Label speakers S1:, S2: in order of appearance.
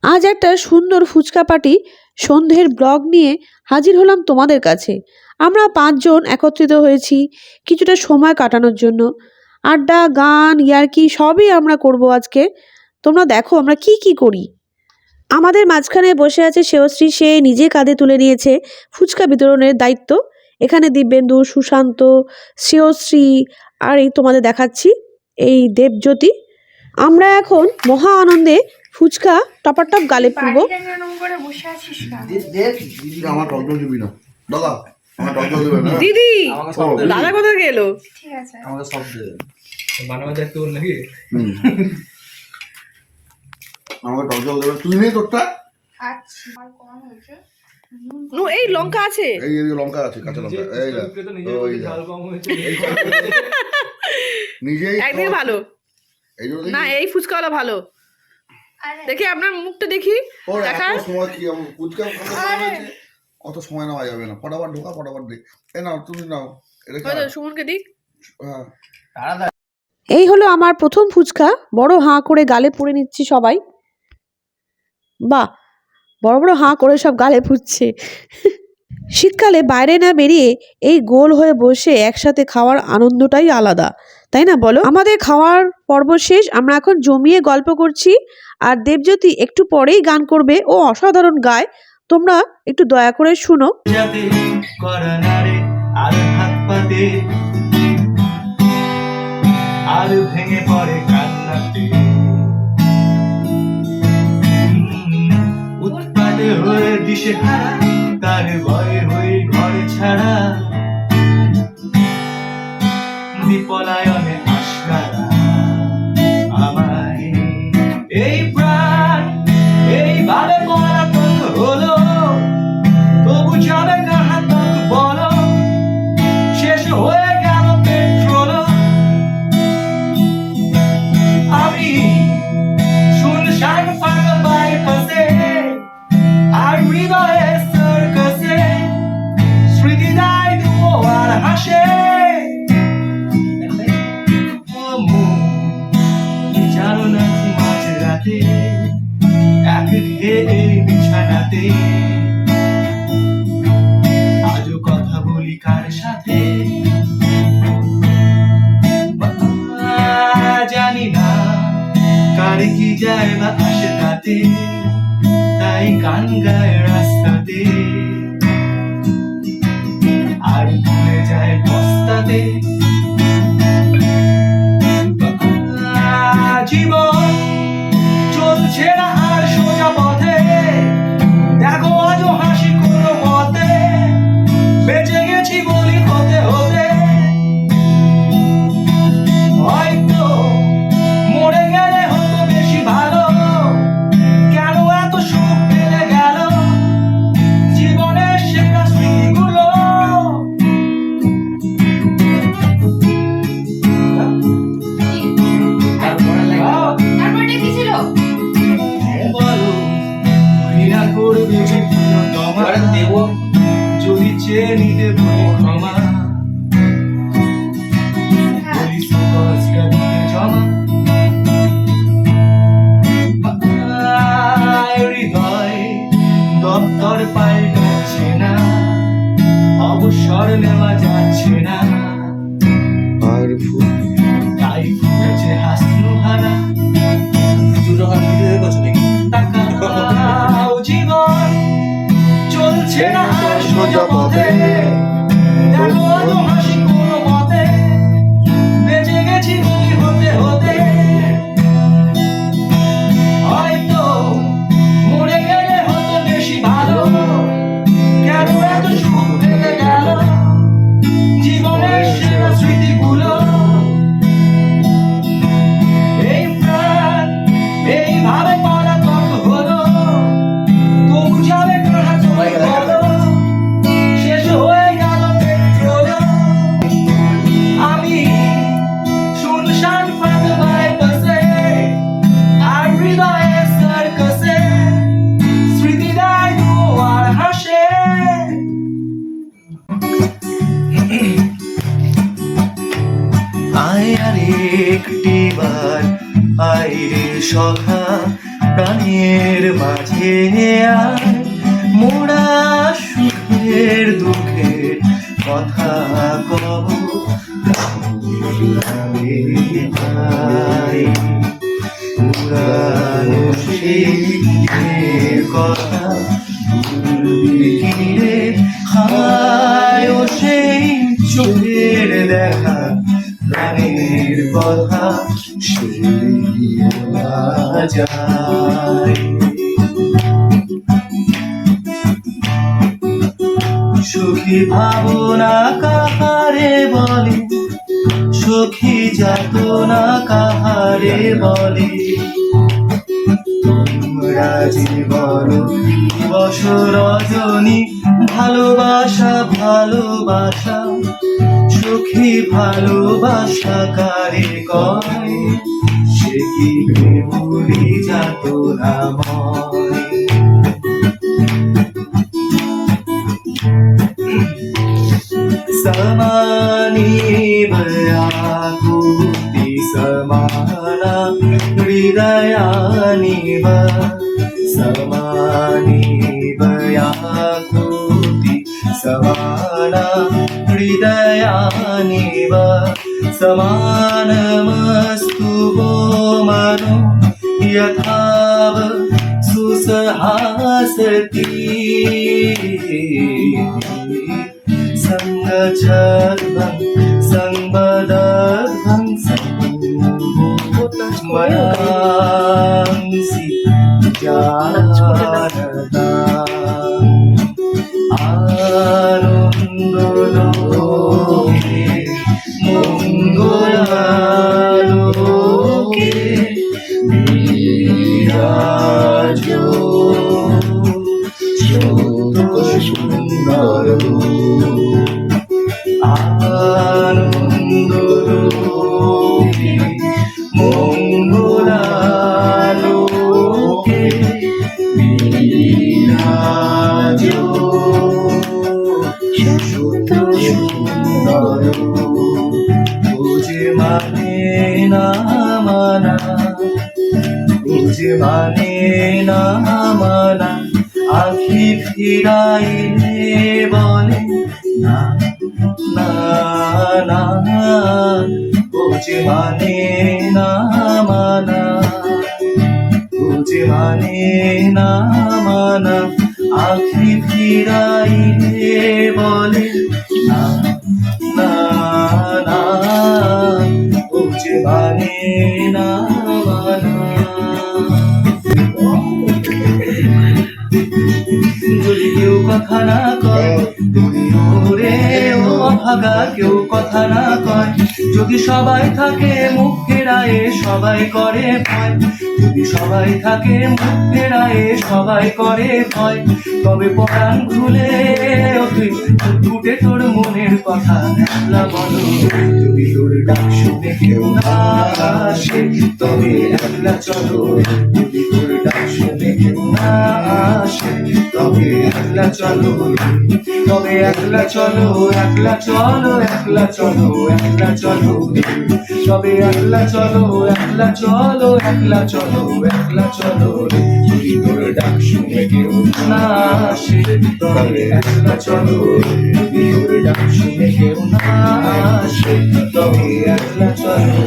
S1: আজ একটা সুন্দর ফুচকা পার্টি সন্ধ্যের ব্লগ নিয়ে হাজির হলাম তোমাদের কাছে। আমরা 5 জন একত্রিত হয়েছি কিছুটা সময় কাটানোর জন্য। আড্ডা, গান, ইয়ার্কি সবই আমরা করব আজকে। তোমরা দেখো আমরা কি কি করি। আমাদের মাঝখানে বসে আছে সেয়শ্রী, সে নিজে কাঁধে তুলে নিয়েছে ফুচকা বিতরণের দায়িত্ব। এখানে দিব্যেন্দু, সুশান্ত, সেয়শ্রী আর এই তোমাদের দেখাচ্ছি এই দেবজ্যোতি। আমরা এখন মহা আনন্দে ফুচকা টপাটপ গালে পুরব। দিদি দাদা কোথায় গেল? এই লঙ্কা আছে,
S2: এই লঙ্কা আছে, কাঁচা লঙ্কা। নিজেই
S1: একদিন ভালো না, এই ফুচকাওয়ালা ভালো। দেখি আপনার মুখটা দেখি।
S2: অত সময় নেওয়া যাবে না, ফটাফট ঢোকা, ফটাফট দে। নাও তুমি নাও,
S1: সুমনকে দিক। এই হলো আমার প্রথম ফুচকা, বড় হাঁ করে গালে পুড়ে নিচ্ছি সবাই। বাহ, বড় বড় হাঁ করে সব গালে ফুটছে। শীতকালে বাইরে না বেরিয়ে এই গোল হয়ে বসে একসাথে খাওয়ার আনন্দটাই আলাদা, তাই না বলো? আমাদের খাওয়ার পর্ব শেষ, আমরা এখন জমিয়ে গল্প করছি। আর দেবজ্যোতি একটু পরেই গান করবে, ও অসাধারণ গায়, তোমরা একটু দয়া করে শুনো। আর ভেঙে পড়ে কান্নাতে, উৎপাদে হয়ে দিশে হারা, তার ভয়ে হয়ে ঘর ছাড়া, বিপলায়নে আশকারা আমায়। এই প্রাণ এইভাবে পলাতক হলো, তবু যাবে কাহা তক বলো, শেষ হয়ে গেল পেট্রোল। আমি শুনশান ফাঁকা বাইপাসে, আর হৃদয়ে সার্কাসে, স্মৃতি দায় দুও আর হাসে। জানো না মাঝ রাতে এক ঢেলে বিছানাতে, আজও কথা বলি কার সাথে জানি না, কার কি যায় বা আসে তাতে, তাই গান গায় রাস্তাতে, আর ভুলে যায় বস্তাতে। জীবন চলছে না আর সোজা পথে, দেখো আজও হাসি কোনো মতে, বেঁচে গেছি বলি হতে হতে। হয়তো মরে গেলে হতো বেশি ভালো, কেন এত সুখ পেলে গেল জীবনের সেরা স্মৃতিগুলো। যদি চেয়ে নিতে বলি ক্ষমা, বলি সুকসটা দিতে জমা। হৃদয় দপ্তর পাল্টাচ্ছে না, অবসর নেওয়া যাচ্ছে না, আর তাই ফুটেছে হাসনুহারা। তাকাও জীবন চলছে না আর সোজা পথে, দেখো আজও হাসি কোনো মতে, বেঁচে গেছি বলি হতে হতে। হয়তো মরে গেলে হতো বেশি ভালো, কেন এত সুখ পেলে গেল জীবনের সেরা স্মৃতিগুলো। এই প্রাণ এইভাবে পলাতক হলো, তবু যাবে কাহা তোমায় বলো, শেষ হয়ে গেল পেট্রোল। আমি শুনশান ফাঁকা বাইপাসে, আর হৃদয়ে সার্কাসে, স্মৃতি দায় দুও আর হাসে। আয় আর একটি বার আয় রে সখা,
S3: প্রাণের মাঝে আয় মোরা সুখের দুঃখের কথা কব গানে গাই। পুরানো সেই দিনের কথা ভুলবি কি রে হায় ও সেই চোখের দেখা প্রাণের কথা সেই বলা যায়। সুখী ভাবনা কাহারে বলে সখী যাতনা কাহারে বলে তোমরা যে বড় দিবস রজনী ভালোবাসা ভালোবাসা সখী ভালোবাসা কারে কয় সে কি ভুলি যাতনা ময়। समानी व्याकुति समाना हृदयानि वा समानी व्याकुति समाना हृदयानि वा समानमस्तु वो मनो यथाव सुसहासति संगच्छद्भं संवदद्भं मनांसि जानताम् आनन्दलोके मङ्गलालोके विराजो सुन्दरो आनन्दलोके मङ्गलालोके विराजो सुन्दरो। বুঝে মানে না মানা বুঝে মানে না মানা আখি ফিরাইলে বলে না না না বুঝে মানে না মানা বুঝে মানে না মানা আখি ফিরাইলে বলে না না না বুঝে মানে না মানা। যদি কেউ কথা না কয় ওরে ও অভাগা কেউ কথা না কয় যদি সবাই থাকে মুখ ফেরায়ে সবাই করে ভয় যদি সবাই থাকে মুখ ফেরায়ে সবাই করে ভয় তবে পরাণ খুলে তুই ফুটে তোর মনের কথা একলা বলো যদি তোর ডাক শুনে কেউ না আসে তবে একলা চলো যদি তোর ডাক শুনে কেউ না আসে তবে একলা চলো তবে একলা চলো একলা চলো একলা চলো একলা চলো তবে একলা চলো একলা চলো একলা চলো একলা চলো যদি তোর ডাক শুনে কেউ না আসে তবে একলা চলো যদি তোর ডাক শুনে কেউ না আসে তবে একলা চলো।